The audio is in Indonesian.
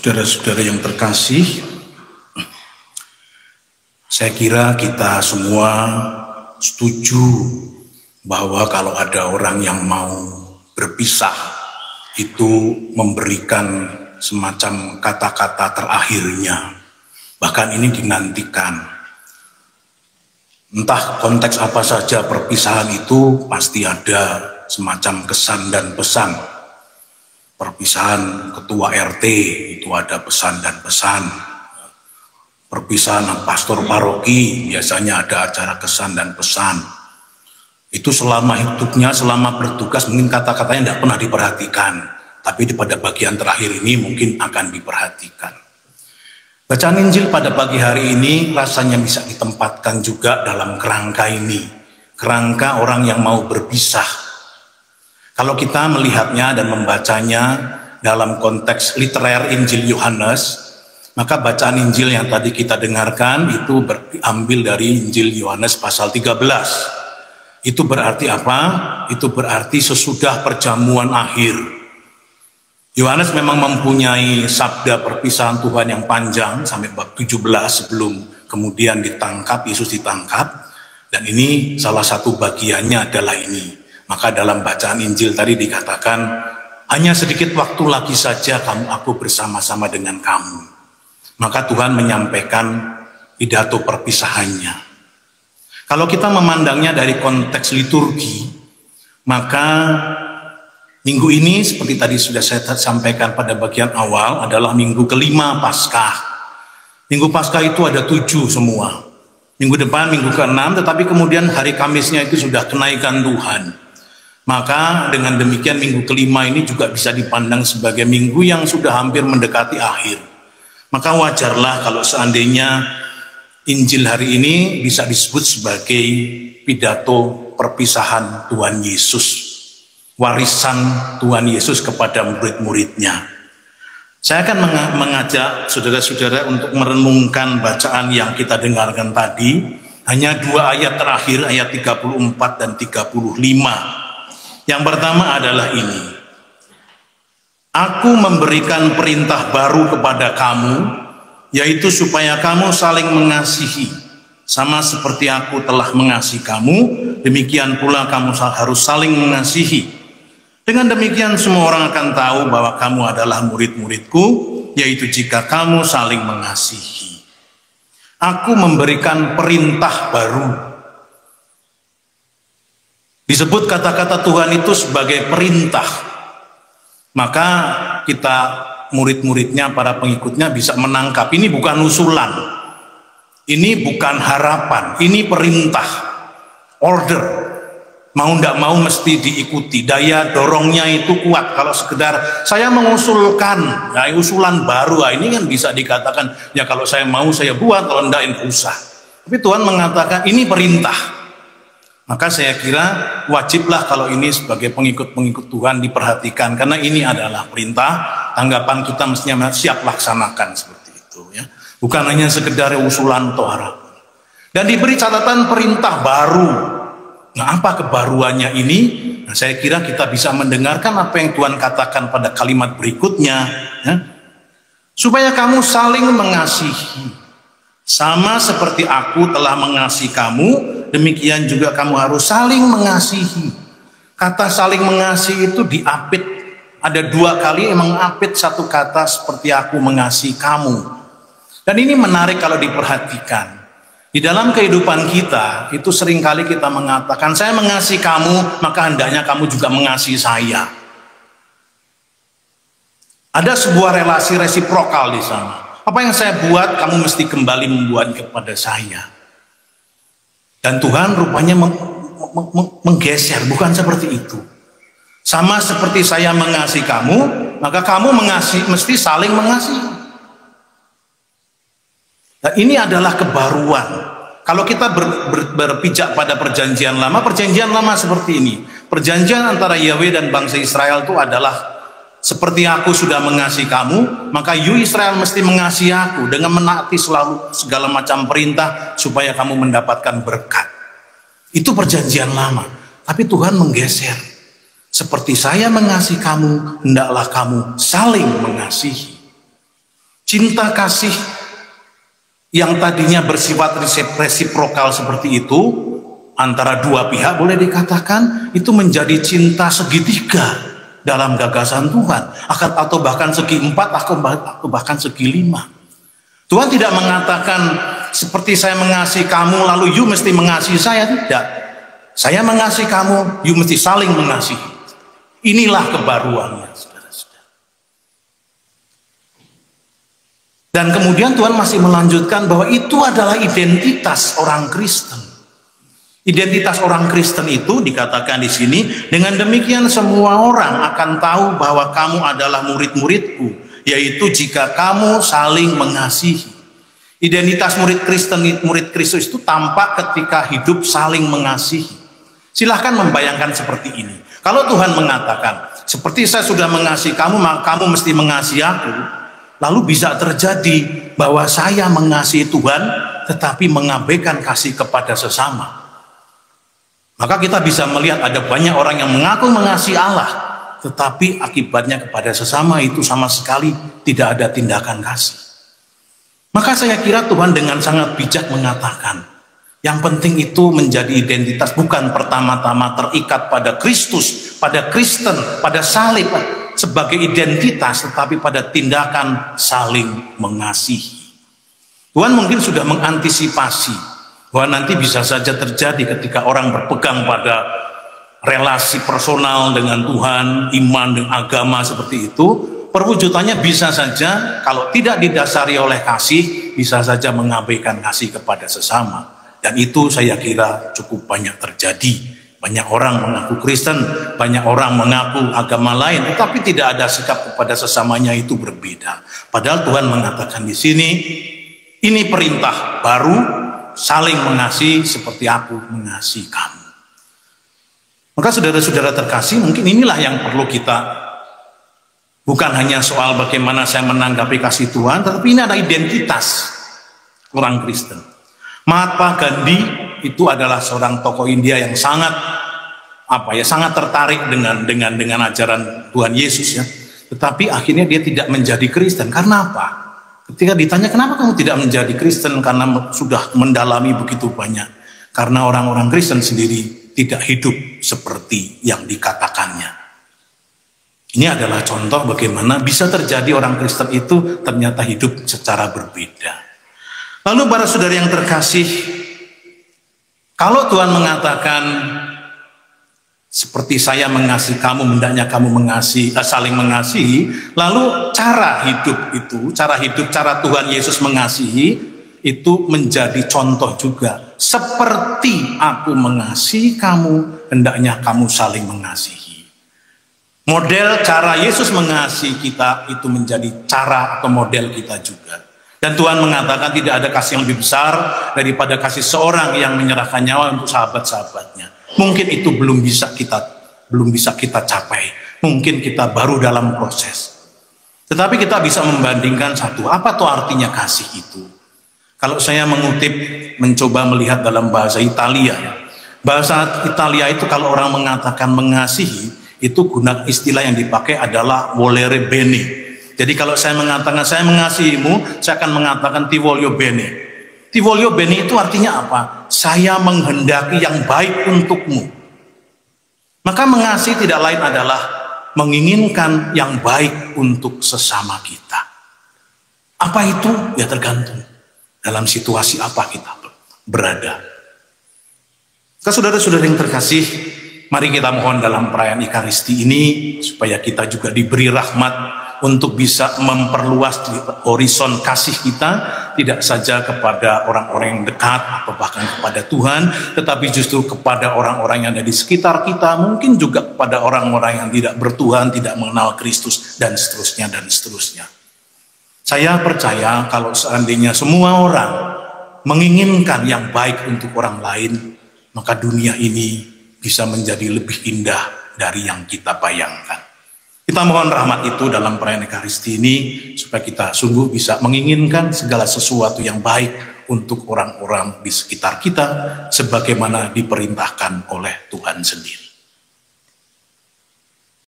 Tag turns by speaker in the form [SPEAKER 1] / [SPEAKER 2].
[SPEAKER 1] Saudara-saudara yang terkasih, saya kira kita semua setuju bahwa kalau ada orang yang mau berpisah, itu memberikan semacam kata-kata terakhirnya. Bahkan ini dinantikan. Entah konteks apa saja perpisahan itu pasti ada semacam kesan dan pesan. Perpisahan ketua RT itu ada pesan dan pesan. Perpisahan pastor paroki biasanya ada acara kesan dan pesan. Itu selama hidupnya, selama bertugas mungkin kata-katanya tidak pernah diperhatikan. Tapi pada bagian terakhir ini mungkin akan diperhatikan. Bacaan Injil pada pagi hari ini rasanya bisa ditempatkan juga dalam kerangka ini. Kerangka orang yang mau berpisah. Kalau kita melihatnya dan membacanya dalam konteks literer Injil Yohanes, maka bacaan Injil yang tadi kita dengarkan itu diambil dari Injil Yohanes pasal 13. Itu berarti apa? Itu berarti sesudah perjamuan akhir. Yohanes memang mempunyai sabda perpisahan Tuhan yang panjang sampai bab 17 sebelum kemudian ditangkap, Yesus ditangkap. Dan ini salah satu bagiannya adalah ini. Maka dalam bacaan Injil tadi dikatakan, hanya sedikit waktu lagi saja aku bersama-sama dengan kamu. Maka Tuhan menyampaikan pidato perpisahannya. Kalau kita memandangnya dari konteks liturgi, maka minggu ini seperti tadi sudah saya sampaikan pada bagian awal adalah minggu kelima Paskah. Minggu Paskah itu ada 7 semua. Minggu depan minggu ke-6, tetapi kemudian hari Kamisnya itu sudah kenaikan Tuhan. Maka dengan demikian minggu kelima ini juga bisa dipandang sebagai minggu yang sudah hampir mendekati akhir. Maka wajarlah kalau seandainya Injil hari ini bisa disebut sebagai pidato perpisahan Tuhan Yesus. Warisan Tuhan Yesus kepada murid-muridnya. Saya akan mengajak saudara-saudara untuk merenungkan bacaan yang kita dengarkan tadi. Hanya 2 ayat terakhir, ayat 34 dan 35. Yang pertama adalah ini. Aku memberikan perintah baru kepada kamu, yaitu supaya kamu saling mengasihi. Sama seperti aku telah mengasihi kamu, demikian pula kamu harus saling mengasihi. Dengan demikian semua orang akan tahu bahwa kamu adalah murid-muridku, yaitu jika kamu saling mengasihi. Aku memberikan perintah baru. Disebut kata-kata Tuhan itu sebagai perintah. Maka kita murid-muridnya, para pengikutnya bisa menangkap. Ini bukan usulan. Ini bukan harapan. Ini perintah. Order. Mau tidak mau mesti diikuti. Daya dorongnya itu kuat. Kalau sekedar saya mengusulkan, ya usulan baru, ini kan bisa dikatakan, ya kalau saya mau saya buat, kalau tidak usah. Tapi Tuhan mengatakan ini perintah. Maka saya kira wajiblah kalau ini sebagai pengikut-pengikut Tuhan diperhatikan. Karena ini adalah perintah, tanggapan kita mestinya siap laksanakan seperti itu. Ya. Bukan hanya sekedar usulan atau harapan. Dan diberi catatan perintah baru. Nah, apa kebaruannya ini? Nah, saya kira kita bisa mendengarkan apa yang Tuhan katakan pada kalimat berikutnya. Ya. Supaya kamu saling mengasihi. Sama seperti aku telah mengasihi kamu, demikian juga kamu harus saling mengasihi. Kata saling mengasihi itu diapit. Ada 2 kali yang mengapit satu kata seperti aku mengasihi kamu. Dan ini menarik kalau diperhatikan. Di dalam kehidupan kita, itu seringkali kita mengatakan, saya mengasihi kamu, maka hendaknya kamu juga mengasihi saya. Ada sebuah relasi resiprokal di sana. Apa yang saya buat, kamu mesti kembali membuat kepada saya. Dan Tuhan rupanya menggeser, bukan seperti itu. Sama seperti saya mengasihi kamu, maka kamu mesti saling mengasihi. Nah, ini adalah kebaruan. Kalau kita berpijak pada perjanjian lama seperti ini. Perjanjian antara Yahweh dan bangsa Israel itu adalah seperti aku sudah mengasihi kamu, maka Israel mesti mengasihi aku dengan menaati selalu segala macam perintah supaya kamu mendapatkan berkat. Itu perjanjian lama. Tapi Tuhan menggeser. Seperti saya mengasihi kamu, hendaklah kamu saling mengasihi. Cinta kasih yang tadinya bersifat resiprokal seperti itu, antara dua pihak boleh dikatakan, itu menjadi cinta segitiga dalam gagasan Tuhan, atau bahkan segi empat, atau bahkan segi lima. Tuhan tidak mengatakan seperti saya mengasihi kamu lalu you mesti mengasihi saya, tidak. Saya mengasihi kamu, you mesti saling mengasihi. Inilah kebaruannya, saudara-saudara. Dan kemudian Tuhan masih melanjutkan bahwa itu adalah identitas orang Kristen. Identitas orang Kristen itu dikatakan di sini, dengan demikian semua orang akan tahu bahwa kamu adalah murid-muridku, yaitu jika kamu saling mengasihi. Identitas murid Kristen, murid Kristus itu tampak ketika hidup saling mengasihi. Silahkan membayangkan seperti ini. Kalau Tuhan mengatakan, seperti saya sudah mengasihi kamu, maka kamu mesti mengasihi aku. Lalu bisa terjadi bahwa saya mengasihi Tuhan, tetapi mengabaikan kasih kepada sesama. Maka kita bisa melihat ada banyak orang yang mengaku mengasihi Allah, tetapi akibatnya kepada sesama itu sama sekali tidak ada tindakan kasih. Maka saya kira Tuhan dengan sangat bijak mengatakan, yang penting itu menjadi identitas bukan pertama-tama terikat pada Kristus, pada Kristen, pada salib sebagai identitas, tetapi pada tindakan saling mengasihi. Tuhan mungkin sudah mengantisipasi bahwa nanti bisa saja terjadi ketika orang berpegang pada relasi personal dengan Tuhan, iman dan agama seperti itu, perwujudannya bisa saja kalau tidak didasari oleh kasih, bisa saja mengabaikan kasih kepada sesama. Dan itu saya kira cukup banyak terjadi. Banyak orang mengaku Kristen, banyak orang mengaku agama lain, tetapi tidak ada sikap kepada sesamanya, itu berbeda. Padahal Tuhan mengatakan di sini, ini perintah baru, saling mengasihi seperti aku mengasihi kamu. Maka saudara-saudara terkasih, mungkin inilah yang perlu kita, bukan hanya soal bagaimana saya menanggapi kasih Tuhan, tetapi ini ada identitas orang Kristen. Mahatma Gandhi itu adalah seorang tokoh India yang sangat sangat tertarik dengan ajaran Tuhan Yesus ya. Tetapi akhirnya dia tidak menjadi Kristen. Karena apa? Ketika ditanya kenapa kamu tidak menjadi Kristen, karena sudah mendalami begitu banyak. Karena orang-orang Kristen sendiri tidak hidup seperti yang dikatakannya. Ini adalah contoh bagaimana bisa terjadi orang Kristen itu ternyata hidup secara berbeda. Lalu para saudara yang terkasih, kalau Tuhan mengatakan seperti saya mengasihi kamu, hendaknya kamu saling mengasihi. Lalu cara hidup, cara Tuhan Yesus mengasihi itu menjadi contoh juga. Seperti aku mengasihi kamu, hendaknya kamu saling mengasihi. Model cara Yesus mengasihi kita itu menjadi cara atau model kita juga. Dan Tuhan mengatakan tidak ada kasih yang lebih besar daripada kasih seorang yang menyerahkan nyawa untuk sahabat-sahabatnya. Mungkin itu belum bisa kita capai. Mungkin kita baru dalam proses. Tetapi kita bisa membandingkan apa tuh artinya kasih itu. Kalau saya mencoba melihat dalam bahasa Italia. Bahasa Italia itu kalau orang mengatakan mengasihi, itu guna istilah yang dipakai adalah volere bene. Jadi kalau saya mengatakan saya mengasihimu, saya akan mengatakan ti voglio bene. Ti voglio bene itu artinya apa? Saya menghendaki yang baik untukmu. Maka mengasihi tidak lain adalah menginginkan yang baik untuk sesama kita. Apa itu? Ya tergantung dalam situasi apa kita berada. Saudara-saudara yang terkasih, mari kita mohon dalam perayaan Ekaristi ini supaya kita juga diberi rahmat untuk bisa memperluas horizon kasih kita, tidak saja kepada orang-orang yang dekat atau bahkan kepada Tuhan, tetapi justru kepada orang-orang yang ada di sekitar kita, mungkin juga kepada orang-orang yang tidak bertuhan, tidak mengenal Kristus, dan seterusnya dan seterusnya. Saya percaya kalau seandainya semua orang menginginkan yang baik untuk orang lain, maka dunia ini bisa menjadi lebih indah dari yang kita bayangkan. Kita mohon rahmat itu dalam perayaan Ekaristi ini, supaya kita sungguh bisa menginginkan segala sesuatu yang baik untuk orang-orang di sekitar kita, sebagaimana diperintahkan oleh Tuhan sendiri.